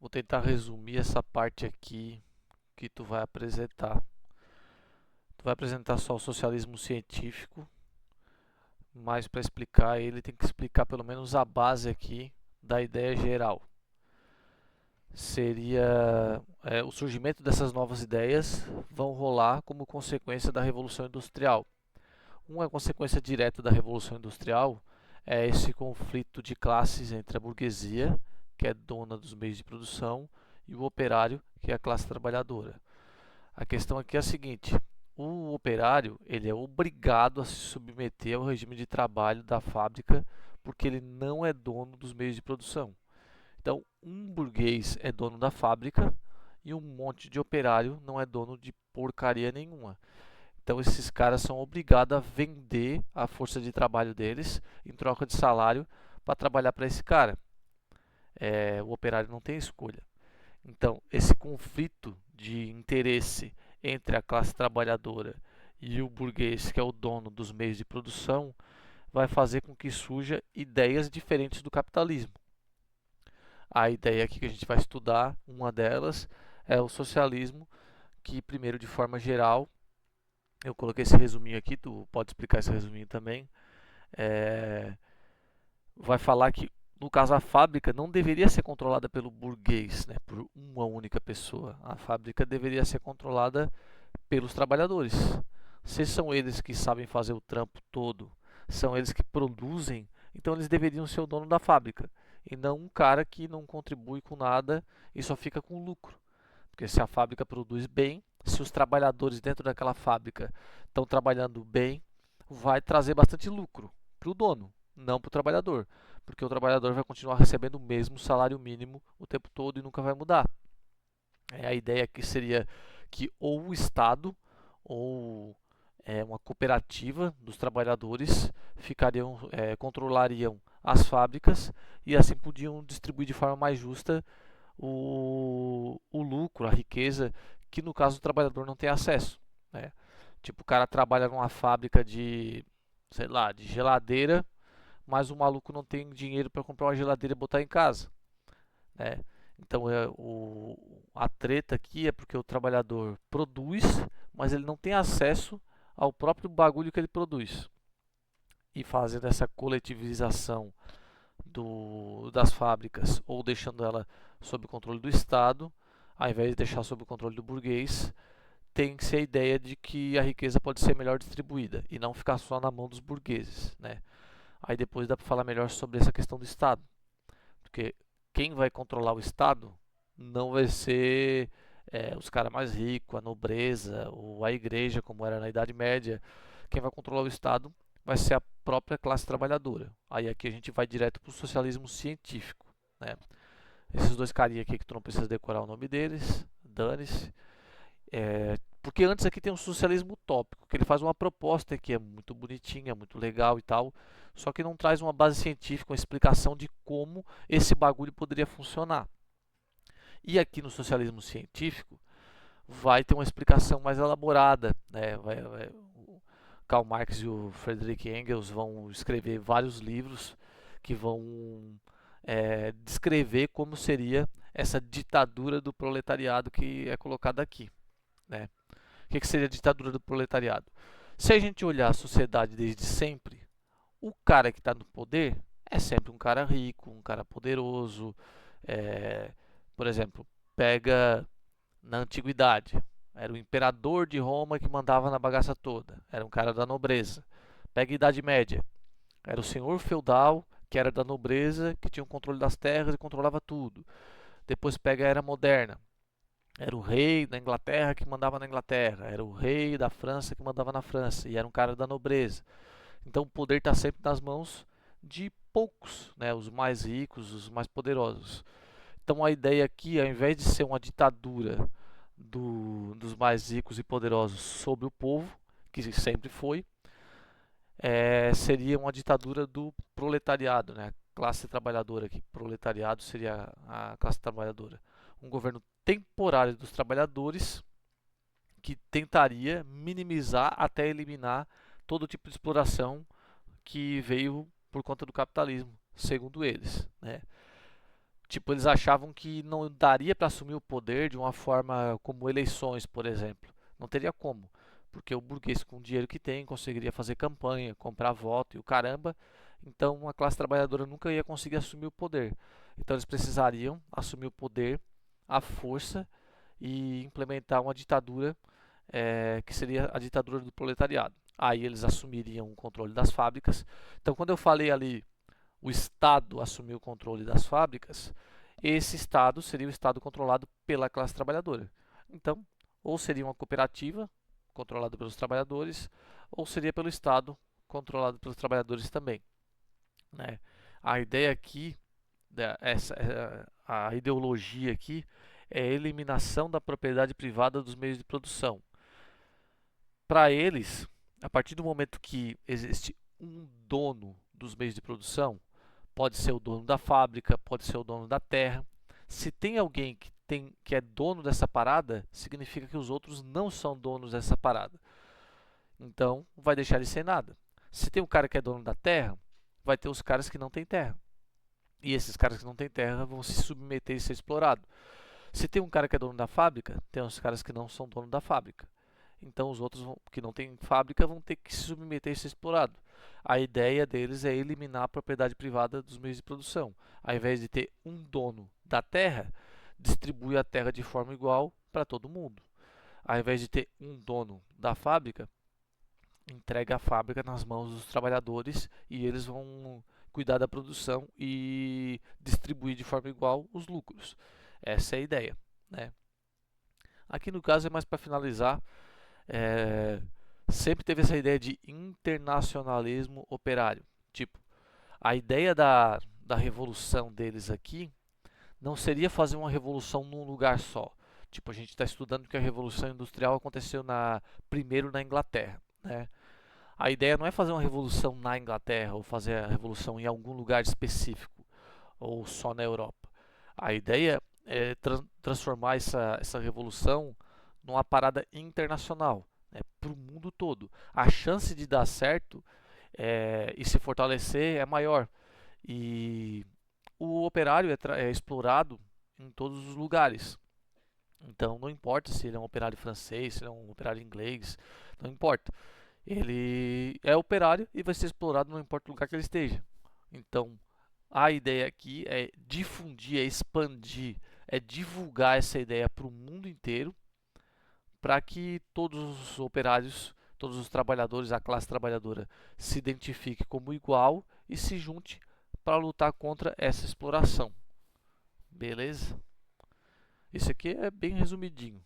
Vou tentar resumir essa parte aqui que tu vai apresentar. Tu vai apresentar só o socialismo científico, mas para explicar ele tem que explicar pelo menos a base aqui da ideia geral. Seria o surgimento dessas novas ideias vão rolar como consequência da Revolução Industrial. Uma consequência direta da Revolução Industrial é esse conflito de classes entre a burguesia, que é dona dos meios de produção, e o operário, que é a classe trabalhadora. A questão aqui é a seguinte: o operário ele é obrigado a se submeter ao regime de trabalho da fábrica porque ele não é dono dos meios de produção. Então, um burguês é dono da fábrica e um monte de operário não é dono de porcaria nenhuma. Então, esses caras são obrigados a vender a força de trabalho deles em troca de salário para trabalhar para esse cara. O operário não tem escolha. Então, esse conflito de interesse entre a classe trabalhadora e o burguês, que é o dono dos meios de produção, vai fazer com que surja ideias diferentes do capitalismo. A ideia aqui que a gente vai estudar, uma delas, é o socialismo, que primeiro, de forma geral, eu coloquei esse resuminho aqui, tu pode explicar esse resuminho também, é, vai falar que, no caso, a fábrica não deveria ser controlada pelo burguês, né, por uma única pessoa. A fábrica deveria ser controlada pelos trabalhadores. Se são eles que sabem fazer o trampo todo, são eles que produzem, então eles deveriam ser o dono da fábrica. E não um cara que não contribui com nada e só fica com lucro. Porque se a fábrica produz bem, se os trabalhadores dentro daquela fábrica estão trabalhando bem, vai trazer bastante lucro para o dono, não para o trabalhador. Porque o trabalhador vai continuar recebendo o mesmo salário mínimo o tempo todo e nunca vai mudar. A ideia aqui seria que ou o Estado ou uma cooperativa dos trabalhadores controlariam as fábricas e assim podiam distribuir de forma mais justa o lucro, a riqueza, que no caso o trabalhador não tem acesso, né? Tipo, o cara trabalha numa fábrica de, sei lá, de geladeira, mas o maluco não tem dinheiro para comprar uma geladeira e botar em casa, né? Então a treta aqui é porque o trabalhador produz, mas ele não tem acesso ao próprio bagulho que ele produz. E fazendo essa coletivização das fábricas ou deixando ela sob o controle do Estado, ao invés de deixar sob o controle do burguês, tem que ser a ideia de que a riqueza pode ser melhor distribuída e não ficar só na mão dos burgueses, né? Aí depois dá para falar melhor sobre essa questão do Estado, porque quem vai controlar o Estado não vai ser os caras mais ricos, a nobreza ou a igreja, como era na Idade Média. Quem vai controlar o Estado vai ser a própria classe trabalhadora. Aí aqui a gente vai direto para o socialismo científico, né? Esses dois carinha aqui que tu não precisa decorar o nome deles, dane-se. Porque antes aqui tem um socialismo utópico, que ele faz uma proposta que é muito bonitinha, muito legal e tal, só que não traz uma base científica, uma explicação de como esse bagulho poderia funcionar. E aqui no socialismo científico vai ter uma explicação mais elaborada, né? O Karl Marx e o Friedrich Engels vão escrever vários livros que vão descrever como seria essa ditadura do proletariado que é colocada aqui, né? O que seria a ditadura do proletariado? Se a gente olhar a sociedade desde sempre, o cara que está no poder é sempre um cara rico, um cara poderoso. É, por exemplo, pega na antiguidade, era o imperador de Roma que mandava na bagaça toda, era um cara da nobreza. Pega a Idade Média, era o senhor feudal que era da nobreza, que tinha o controle das terras e controlava tudo. Depois pega a Era Moderna, era o rei da Inglaterra que mandava na Inglaterra, era o rei da França que mandava na França e era um cara da nobreza. Então o poder está sempre nas mãos de poucos, né? Os mais ricos, os mais poderosos. Então a ideia aqui, ao invés de ser uma ditadura dos mais ricos e poderosos sobre o povo, que sempre foi, seria uma ditadura do proletariado, né? Classe trabalhadora aqui. Proletariado seria a classe trabalhadora. Um governo temporário dos trabalhadores que tentaria minimizar até eliminar todo tipo de exploração que veio por conta do capitalismo, segundo eles, né? Tipo, eles achavam que não daria para assumir o poder de uma forma como eleições, por exemplo. Não teria como, porque o burguês com o dinheiro que tem conseguiria fazer campanha, comprar voto e o caramba. Então a classe trabalhadora nunca ia conseguir assumir o poder. Então eles precisariam assumir o poder à força e implementar uma ditadura que seria a ditadura do proletariado. Aí eles assumiriam o controle das fábricas. Então quando eu falei ali o Estado assumir o controle das fábricas, esse Estado seria o Estado controlado pela classe trabalhadora. Então, ou seria uma cooperativa controlada pelos trabalhadores, ou seria pelo Estado controlado pelos trabalhadores também. Né? A ideia aqui, a ideologia aqui, é a eliminação da propriedade privada dos meios de produção. Para eles, a partir do momento que existe um dono dos meios de produção, pode ser o dono da fábrica, pode ser o dono da terra. Se tem alguém que é dono dessa parada, significa que os outros não são donos dessa parada. Então, vai deixar de ser nada. Se tem um cara que é dono da terra, vai ter os caras que não têm terra. E esses caras que não têm terra vão se submeter e ser explorados. Se tem um cara que é dono da fábrica, tem os caras que não são dono da fábrica. Então os outros que não têm fábrica vão ter que se submeter e ser explorados. A ideia deles é eliminar a propriedade privada dos meios de produção. Ao invés de ter um dono da terra, distribui a terra de forma igual para todo mundo. Ao invés de ter um dono da fábrica, entrega a fábrica nas mãos dos trabalhadores e eles vão cuidar da produção e distribuir de forma igual os lucros. Essa é a ideia, né? Aqui no caso é mais para finalizar. Sempre teve essa ideia de internacionalismo operário. Tipo, a ideia da revolução deles aqui não seria fazer uma revolução num lugar só. Tipo, a gente está estudando que a revolução industrial aconteceu primeiro na Inglaterra, né? A ideia não é fazer uma revolução na Inglaterra ou fazer a revolução em algum lugar específico ou só na Europa. A ideia é transformar essa revolução numa parada internacional, né, para o mundo todo. A chance de dar certo e se fortalecer é maior. E o operário é explorado em todos os lugares. Então não importa se ele é um operário francês, se ele é um operário inglês, não importa. Ele é operário e vai ser explorado não importa o lugar que ele esteja. Então a ideia aqui é difundir, é expandir, é divulgar essa ideia para o mundo inteiro, para que todos os operários, todos os trabalhadores, a classe trabalhadora se identifique como igual e se junte para lutar contra essa exploração. Beleza? Isso aqui é bem resumidinho.